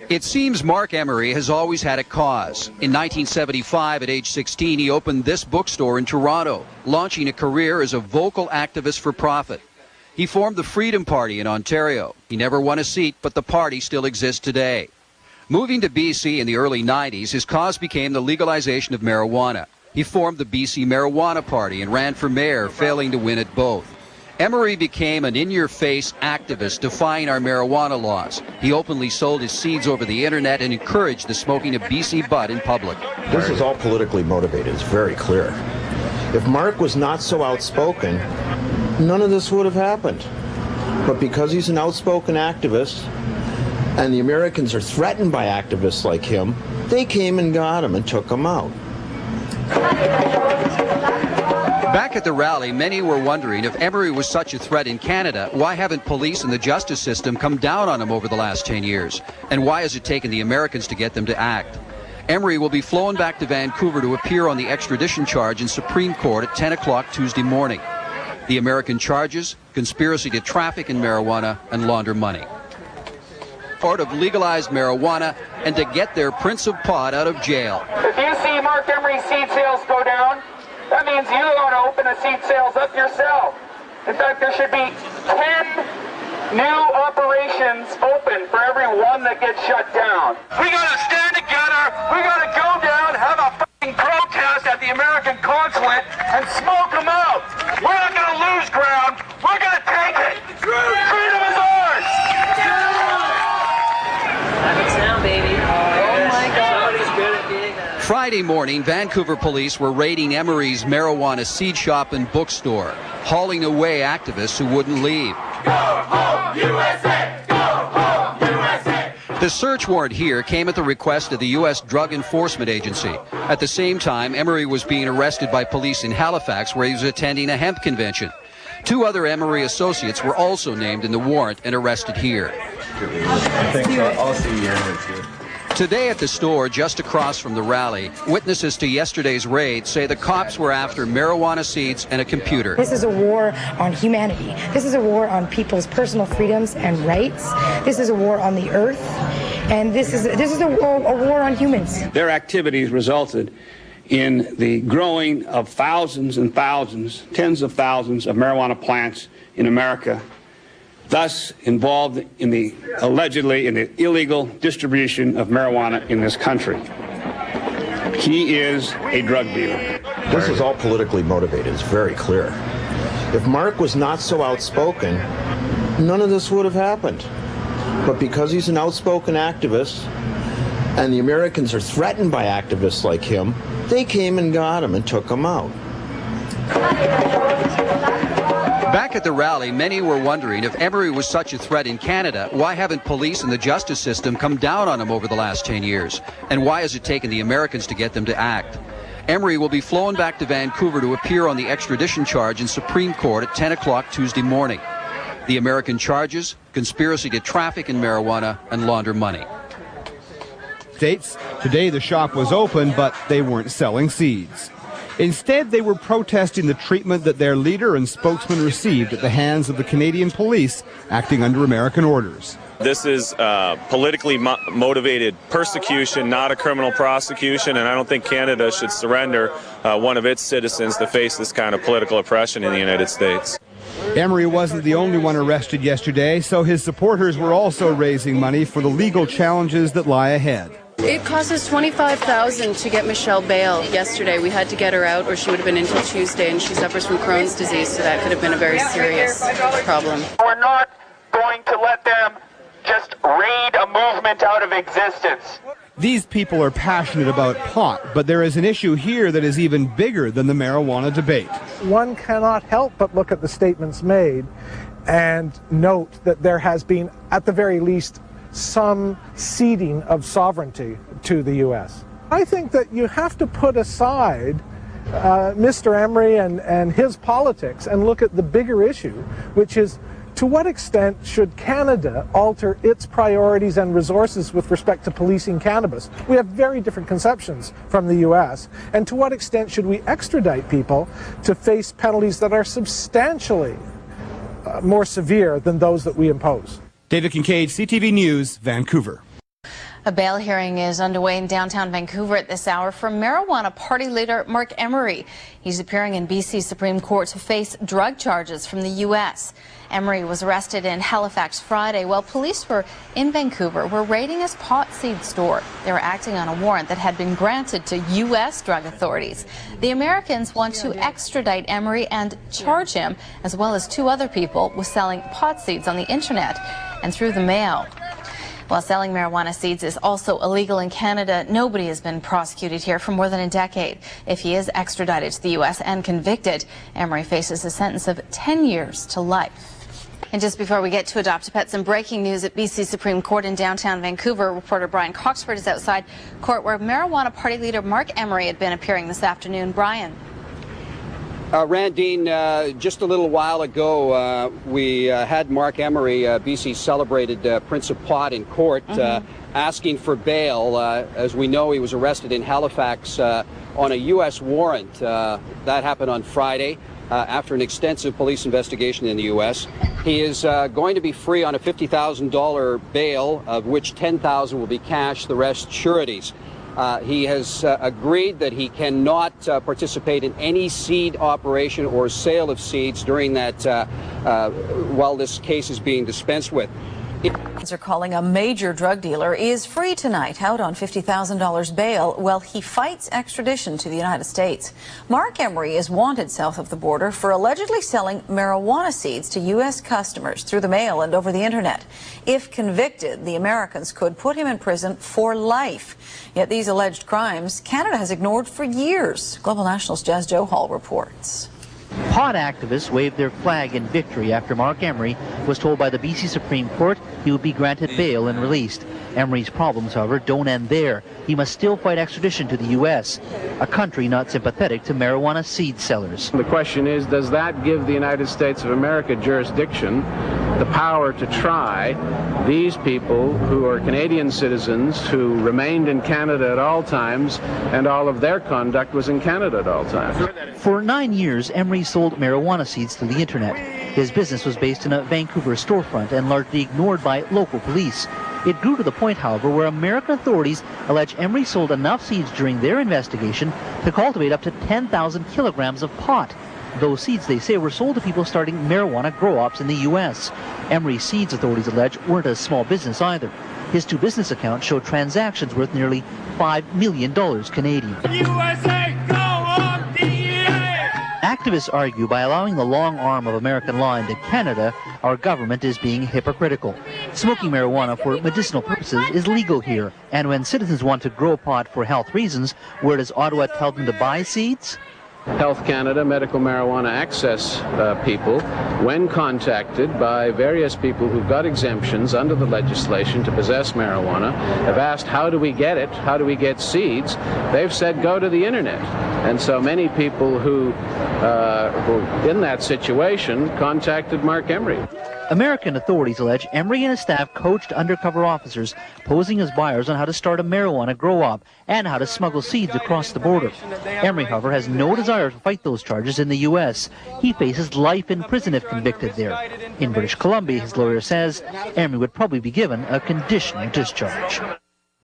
It seems Marc Emery has always had a cause. In 1975, at age 16, he opened this bookstore in Toronto, launching a career as a vocal activist for profit. He formed the Freedom Party in Ontario. He never won a seat, but the party still exists today. Moving to BC in the early 90s, his cause became the legalization of marijuana. He formed the BC Marijuana Party and ran for mayor, failing to win at both. Emery became an in-your-face activist defying our marijuana laws. He openly sold his seeds over the internet and encouraged the smoking of BC bud in public. This is all politically motivated. It's very clear. If Marc was not so outspoken, none of this would have happened. But because he's an outspoken activist, and the Americans are threatened by activists like him, they came and got him and took him out. Back at the rally, many were wondering if Emery was such a threat in Canada, why haven't police and the justice system come down on him over the last 10 years? And why has it taken the Americans to get them to act? Emery will be flown back to Vancouver to appear on the extradition charge in Supreme Court at 10 o'clock Tuesday morning. The American charges: conspiracy to traffic in marijuana and launder money. Part of legalized marijuana and to get their Prince of Pod out of jail. If you see Marc Emery seed sales go down, that means you want to open a seed sales up yourself. In fact, there should be 10 new operations open for every one that gets shut down. We got to stand together. We got to go down, have a fucking protest at the American Consulate, and smoke them out. We're not going to lose ground. We're going to take it. Freedom is ours. Happens now, baby. Oh my God. Friday morning, Vancouver police were raiding Emery's marijuana seed shop and bookstore, hauling away activists who wouldn't leave. Go home, USA! Go home, USA! The search warrant here came at the request of the US Drug Enforcement Agency. At the same time, Emery was being arrested by police in Halifax, where he was attending a hemp convention. 2 other Emery associates were also named in the warrant and arrested here. I think I'll see you here. Today at the store just across from the rally, witnesses to yesterday's raid say the cops were after marijuana seeds and a computer. This is a war on humanity. This is a war on people's personal freedoms and rights. This is a war on the earth. And this is a war on humans. Their activities resulted in the growing of thousands and thousands, tens of thousands of marijuana plants in America, thus involved in the allegedly in the illegal distribution of marijuana in this country. He is a drug dealer. This is all politically motivated. It's very clear. If Marc was not so outspoken, none of this would have happened. But because he's an outspoken activist, and the Americans are threatened by activists like him, they came and got him and took him out. Back at the rally, many were wondering if Emery was such a threat in Canada, why haven't police and the justice system come down on him over the last 10 years? And why has it taken the Americans to get them to act? Emery will be flown back to Vancouver to appear on the extradition charge in Supreme Court at 10 o'clock Tuesday morning. The American charges: conspiracy to traffic in marijuana and launder money. Today the shop was open, but they weren't selling seeds. Instead, they were protesting the treatment that their leader and spokesman received at the hands of the Canadian police acting under American orders. This is politically motivated persecution, not a criminal prosecution, and I don't think Canada should surrender one of its citizens to face this kind of political oppression in the United States. Emery wasn't the only one arrested yesterday, so his supporters were also raising money for the legal challenges that lie ahead. It cost us $25,000 to get Michelle bail yesterday. We had to get her out or she would have been until Tuesday, and she suffers from Crohn's disease, so that could have been a very serious problem. We're not going to let them just raid a movement out of existence. These people are passionate about pot, but there is an issue here that is even bigger than the marijuana debate. One cannot help but look at the statements made and note that there has been, at the very least, some ceding of sovereignty to the U.S. I think that you have to put aside Mr. Emery and his politics and look at the bigger issue, which is, to what extent should Canada alter its priorities and resources with respect to policing cannabis? We have very different conceptions from the U.S. And to what extent should we extradite people to face penalties that are substantially more severe than those that we impose? David Kincaid, CTV News, Vancouver. A bail hearing is underway in downtown Vancouver at this hour for marijuana party leader Marc Emery. He's appearing in BC Supreme Court to face drug charges from the U.S. Emery was arrested in Halifax Friday while police were in Vancouver were raiding his pot seed store. They were acting on a warrant that had been granted to U.S. drug authorities. The Americans want to extradite Emery and charge him, as well as 2 other people, with selling pot seeds on the internet and through the mail. While selling marijuana seeds is also illegal in Canada, nobody has been prosecuted here for more than a decade. If he is extradited to the U.S. and convicted, Emery faces a sentence of 10 years to life. And just before we get to Adopt a Pet, some breaking news at BC Supreme Court in downtown Vancouver. Reporter Brian Coxford is outside court where marijuana party leader Marc Emery had been appearing this afternoon. Brian. Randine, just a little while ago, we had Marc Emery, BC's celebrated Prince of Pot, in court, asking for bail. As we know, he was arrested in Halifax on a U.S. warrant. That happened on Friday after an extensive police investigation in the U.S. He is going to be free on a $50,000 bail, of which $10,000 will be cash, the rest sureties. He has agreed that he cannot participate in any seed operation or sale of seeds during that while this case is being dispensed with. Are calling a major drug dealer is free tonight out on $50,000 bail while he fights extradition to the United States. Marc Emery is wanted south of the border for allegedly selling marijuana seeds to U.S. customers through the mail and over the internet. If convicted, the Americans could put him in prison for life. Yet these alleged crimes Canada has ignored for years. Global National's Jazz Johal reports. Pot activists waved their flag in victory after Marc Emery was told by the BC Supreme Court he would be granted bail and released. Emery's problems, however, don't end there. He must still fight extradition to the U.S., a country not sympathetic to marijuana seed sellers. The question is, does that give the United States of America jurisdiction, the power to try these people who are Canadian citizens who remained in Canada at all times, and all of their conduct was in Canada at all times? For 9 years, Emery sold marijuana seeds through the internet. His business was based in a Vancouver storefront and largely ignored by local police. It grew to the point, however, where American authorities allege Emery sold enough seeds during their investigation to cultivate up to 10,000 kilograms of pot. Those seeds, they say, were sold to people starting marijuana grow-ops in the U.S. Emery's seeds, authorities allege, weren't a small business either. His 2 business accounts showed transactions worth nearly $5 million Canadian. USA, go on, DEA! Activists argue by allowing the long arm of American law into Canada, our government is being hypocritical. Smoking marijuana for medicinal purposes is legal here, and when citizens want to grow pot for health reasons, where does Ottawa tell them to buy seeds? Health Canada, medical marijuana access people, when contacted by various people who've got exemptions under the legislation to possess marijuana, have asked, how do we get it? How do we get seeds? They've said, go to the internet. And so many people who were in that situation contacted Marc Emery. American authorities allege Emery and his staff coached undercover officers posing as buyers on how to start a marijuana grow-op and how to smuggle seeds across the border. Emery, however, has no desire to fight those charges in the U.S. He faces life in prison if convicted there. In British Columbia, his lawyer says Emery would probably be given a conditional discharge.